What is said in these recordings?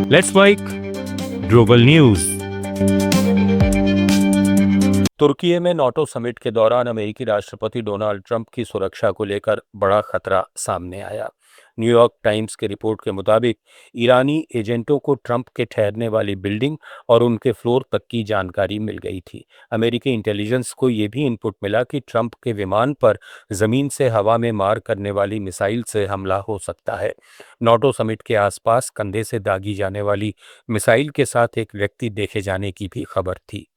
Let's bike global news. तुर्की में NATO summit के दौरान अमेरिकी राष्ट्रपति डोनाल्ड ट्रंप की सुरक्षा को लेकर बड़ा खतरा सामने आया। न्यूयॉर्क टाइम्स की रिपोर्ट के मुताबिक ईरानी एजेंटों को ट्रंप के ठहरने वाली बिल्डिंग और उनके फ्लोर तक की जानकारी मिल गई थी। अमेरिकी इंटेलिजेंस को यह भी इनपुट मिला कि ट्रंप के विमान पर जमीन से हवा में मार करने वाली मिसाइल से हमला हो सकता है। नाटो समिट के आसपास कंधे से दागी जाने वाली मिसाइल के साथ एक व्यक्ति देखे जाने की भी खबर थी।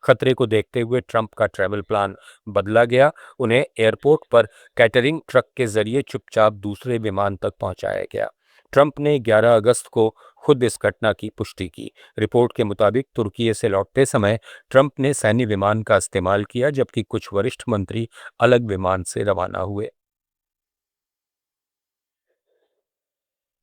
खतरे को देखते हुए ट्रंप का ट्रैवल प्लान बदला गया। उन्हें एयरपोर्ट पर कैटरिंग ट्रक के जरिए चुपचाप दूसरे विमान तक पहुंचाया गया। ट्रंप ने 11 अगस्त को खुद इस घटना की पुष्टि की। रिपोर्ट के मुताबिक तुर्की से लौटते समय ट्रंप ने सैन्य विमान का इस्तेमाल किया, जबकि कुछ वरिष्ठ मंत्री अलग विमान से रवाना हुए।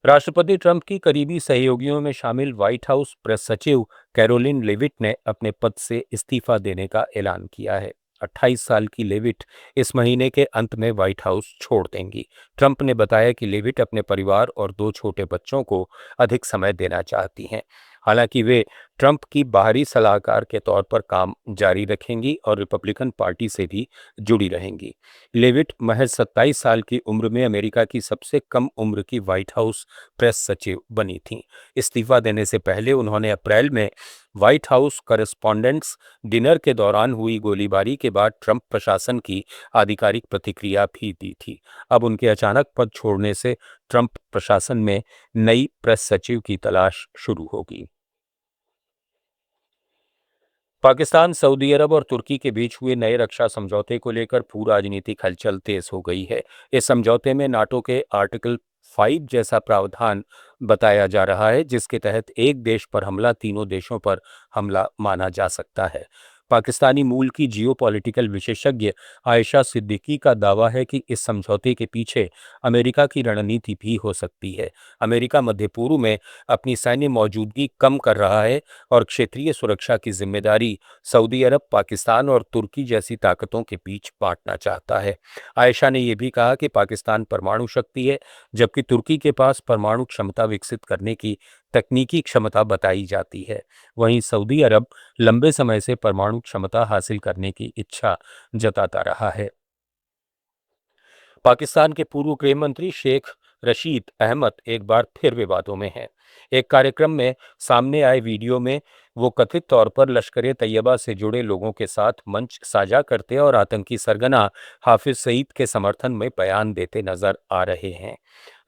राष्ट्रपति ट्रंप की करीबी सहयोगियों में शामिल व्हाइट हाउस प्रेस सचिव कैरोलिन लेविट ने अपने पद से इस्तीफा देने का ऐलान किया है। 28 साल की लेविट इस महीने के अंत में व्हाइट हाउस छोड़ देंगी। ट्रंप ने बताया कि लेविट अपने परिवार और 2 छोटे बच्चों को अधिक समय देना चाहती हैं। हालांकि वे ट्रंप की बाहरी सलाहकार के तौर पर काम जारी रखेंगी और रिपब्लिकन पार्टी से भी जुड़ी रहेंगी। लेविट महज 27 साल की उम्र में अमेरिका की सबसे कम उम्र की व्हाइट हाउस प्रेस सचिव बनी थीं। इस्तीफा देने से पहले उन्होंने अप्रैल में व्हाइट हाउस करेस्पॉन्डेंट्स डिनर के दौरान हुई गोलीबारी के बाद ट्रंप प्रशासन की आधिकारिक प्रतिक्रिया भी दी थी। अब उनके अचानक पद छोड़ने से ट्रंप प्रशासन में नई प्रेस सचिव की तलाश शुरू होगी। पाकिस्तान, सऊदी अरब और तुर्की के बीच हुए नए रक्षा समझौते को लेकर भू राजनीतिक हलचल तेज हो गई है। इस समझौते में नाटो के आर्टिकल 5 जैसा प्रावधान बताया जा रहा है, जिसके तहत एक देश पर हमला तीनों देशों पर हमला माना जा सकता है। पाकिस्तानी मूल की जियोपॉलिटिकल विशेषज्ञ आयशा सिद्दीकी का दावा है कि इस समझौते के पीछे अमेरिका की रणनीति भी हो सकती है। अमेरिका मध्य पूर्व में अपनी सैन्य मौजूदगी कम कर रहा है और क्षेत्रीय सुरक्षा की जिम्मेदारी सऊदी अरब, पाकिस्तान और तुर्की जैसी ताकतों के बीच बांटना चाहता है। आयशा ने यह भी कहा कि पाकिस्तान परमाणु शक्ति है, जबकि तुर्की के पास परमाणु क्षमता विकसित करने की तकनीकी क्षमता बताई जाती है। वहीं सऊदी अरब लंबे समय से परमाणु क्षमता हासिल करने की इच्छा जताता रहा है। पाकिस्तान के पूर्व गृह मंत्री शेख रशीद अहमद एक बार फिर विवादों में हैं। एक कार्यक्रम में सामने आए वीडियो में वो कथित तौर पर लश्कर तैयबा से जुड़े लोगों के साथ मंच साझा करते और आतंकी सरगना हाफिज सईद के समर्थन में बयान देते नजर आ रहे हैं।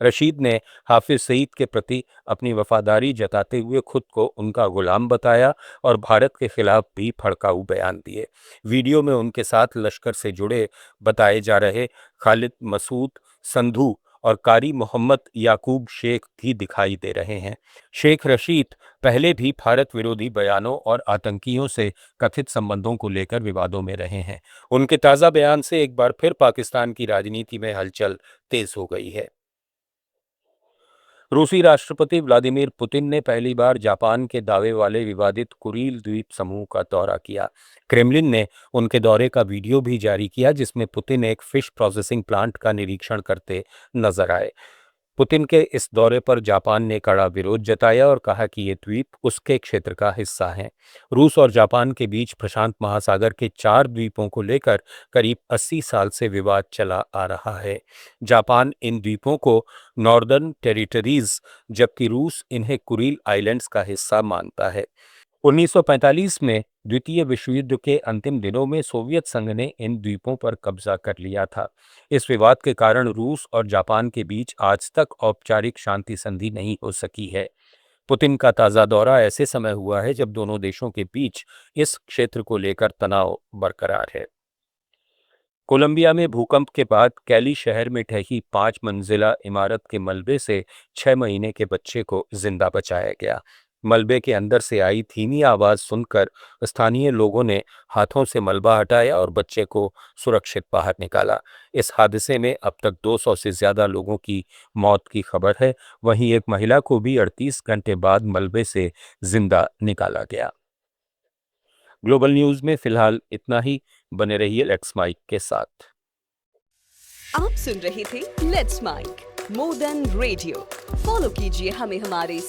रशीद ने हाफिज सईद के प्रति अपनी वफादारी जताते हुए खुद को उनका गुलाम बताया और भारत के खिलाफ भी भड़काऊ बयान दिए। वीडियो में उनके साथ लश्कर से जुड़े बताए जा रहे खालिद मसूद संधू और कारी मोहम्मद याकूब शेख भी दिखाई दे रहे हैं। शेख रशीद पहले भी भारत विरोधी बयानों और आतंकियों से कथित संबंधों को लेकर विवादों में रहे हैं। उनके ताज़ा बयान से एक बार फिर पाकिस्तान की राजनीति में हलचल तेज हो गई है। रूसी राष्ट्रपति व्लादिमीर पुतिन ने पहली बार जापान के दावे वाले विवादित कुरील द्वीप समूह का दौरा किया। क्रेमलिन ने उनके दौरे का वीडियो भी जारी किया, जिसमें पुतिन एक फिश प्रोसेसिंग प्लांट का निरीक्षण करते नजर आए। पुतिन के इस दौरे पर जापान ने कड़ा विरोध जताया और कहा कि ये द्वीप उसके क्षेत्र का हिस्सा हैं। रूस और जापान के बीच प्रशांत महासागर के 4 द्वीपों को लेकर करीब 80 साल से विवाद चला आ रहा है। जापान इन द्वीपों को नॉर्दर्न टेरिटरीज, जबकि रूस इन्हें कुरील आइलैंड्स का हिस्सा मानता है। 1945 में द्वितीय विश्व युद्ध के अंतिम दिनों में सोवियत संघ ने इन द्वीपों पर कब्जा कर लिया था। इस विवाद के कारण रूस और जापान के बीच आज तक औपचारिक शांति संधि नहीं हो सकी है। पुतिन का ताज़ा दौरा ऐसे समय हुआ है जब दोनों देशों के बीच इस क्षेत्र को लेकर तनाव बरकरार है। कोलंबिया में भूकंप के बाद कैली शहर में ढही 5 मंजिला इमारत के मलबे से 6 महीने के बच्चे को जिंदा बचाया गया। मलबे के अंदर से आई धीमी आवाज सुनकर स्थानीय लोगों ने हाथों से मलबा हटाया और बच्चे को सुरक्षित बाहर निकाला। इस हादसे में अब तक 200 से ज्यादा लोगों की मौत की खबर है। वहीं एक महिला को भी 38 घंटे बाद मलबे से जिंदा निकाला गया। ग्लोबल न्यूज में फिलहाल इतना ही। बने रहिए लेट्स माइक के साथ। आप सुन रहे थे let's mic more than radio. Follow कीजिए हमें हमारे